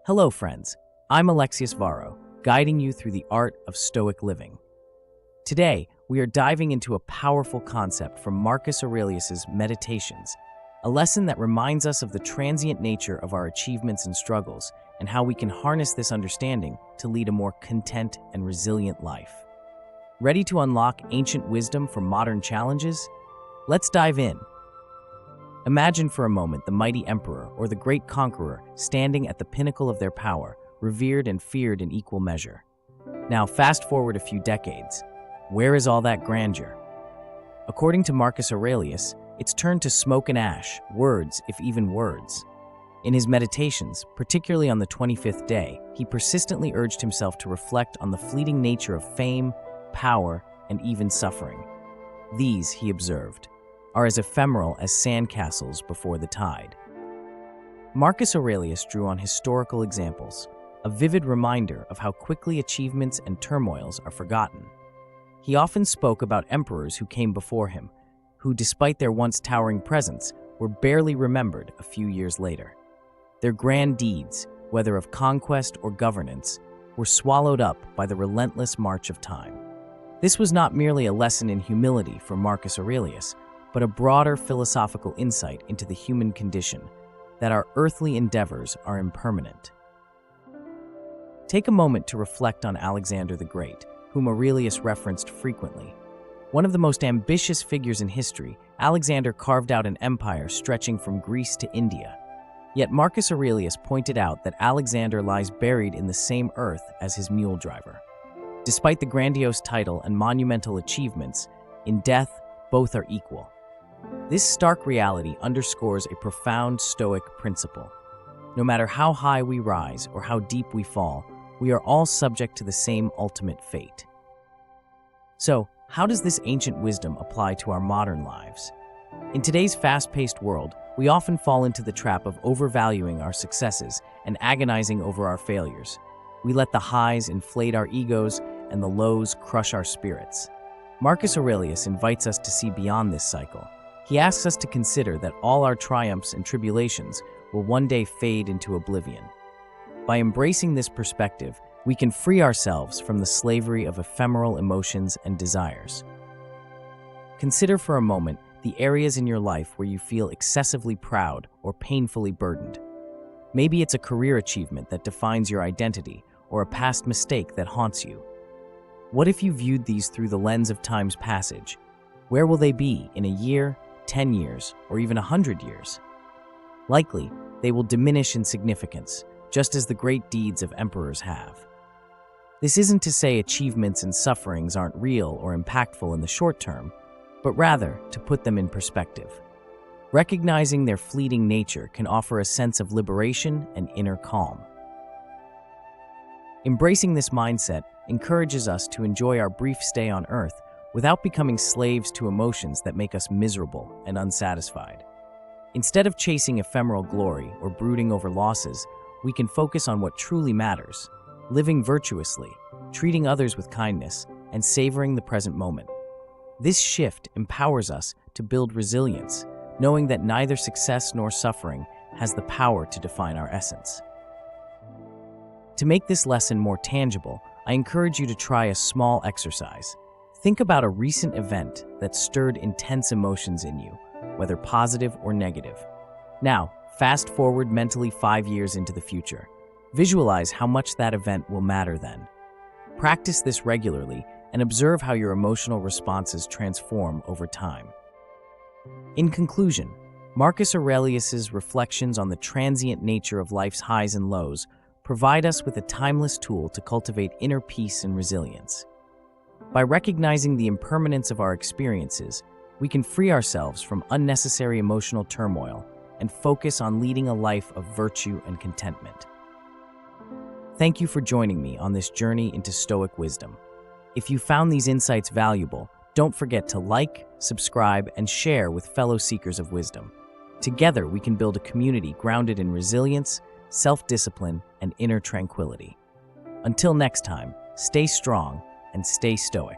Hello, friends. I'm Alexius Varro, guiding you through the art of Stoic living. Today, we are diving into a powerful concept from Marcus Aurelius's Meditations, a lesson that reminds us of the transient nature of our achievements and struggles and how we can harness this understanding to lead a more content and resilient life. Ready to unlock ancient wisdom from modern challenges? Let's dive in. Imagine for a moment the mighty emperor or the great conqueror standing at the pinnacle of their power, revered and feared in equal measure. Now, fast forward a few decades. Where is all that grandeur? According to Marcus Aurelius, it's turned to smoke and ash, words, if even words. In his meditations, particularly on the 25th day, he persistently urged himself to reflect on the fleeting nature of fame, power, and even suffering. These, he observed, are as ephemeral as sandcastles before the tide. Marcus Aurelius drew on historical examples, a vivid reminder of how quickly achievements and turmoils are forgotten. He often spoke about emperors who came before him, who, despite their once towering presence, were barely remembered a few years later. Their grand deeds, whether of conquest or governance, were swallowed up by the relentless march of time. This was not merely a lesson in humility from Marcus Aurelius, but a broader philosophical insight into the human condition, that our earthly endeavors are impermanent. Take a moment to reflect on Alexander the Great, whom Aurelius referenced frequently. One of the most ambitious figures in history, Alexander carved out an empire stretching from Greece to India. Yet Marcus Aurelius pointed out that Alexander lies buried in the same earth as his mule driver. Despite the grandiose title and monumental achievements, in death, both are equal. This stark reality underscores a profound Stoic principle. No matter how high we rise or how deep we fall, we are all subject to the same ultimate fate. So, how does this ancient wisdom apply to our modern lives? In today's fast-paced world, we often fall into the trap of overvaluing our successes and agonizing over our failures. We let the highs inflate our egos and the lows crush our spirits. Marcus Aurelius invites us to see beyond this cycle. He asks us to consider that all our triumphs and tribulations will one day fade into oblivion. By embracing this perspective, we can free ourselves from the slavery of ephemeral emotions and desires. Consider for a moment the areas in your life where you feel excessively proud or painfully burdened. Maybe it's a career achievement that defines your identity or a past mistake that haunts you. What if you viewed these through the lens of time's passage? Where will they be in a year, 10 years, or even 100 years? Likely, they will diminish in significance, just as the great deeds of emperors have. This isn't to say achievements and sufferings aren't real or impactful in the short term, but rather to put them in perspective. Recognizing their fleeting nature can offer a sense of liberation and inner calm. Embracing this mindset encourages us to enjoy our brief stay on Earth without becoming slaves to emotions that make us miserable and unsatisfied. Instead of chasing ephemeral glory or brooding over losses, we can focus on what truly matters, living virtuously, treating others with kindness, and savoring the present moment. This shift empowers us to build resilience, knowing that neither success nor suffering has the power to define our essence. To make this lesson more tangible, I encourage you to try a small exercise. Think about a recent event that stirred intense emotions in you, whether positive or negative. Now, fast forward mentally 5 years into the future. Visualize how much that event will matter then. Practice this regularly and observe how your emotional responses transform over time. In conclusion, Marcus Aurelius's reflections on the transient nature of life's highs and lows provide us with a timeless tool to cultivate inner peace and resilience. By recognizing the impermanence of our experiences, we can free ourselves from unnecessary emotional turmoil and focus on leading a life of virtue and contentment. Thank you for joining me on this journey into Stoic wisdom. If you found these insights valuable, don't forget to like, subscribe, and share with fellow seekers of wisdom. Together, we can build a community grounded in resilience, self-discipline, and inner tranquility. Until next time, stay strong and stay stoic.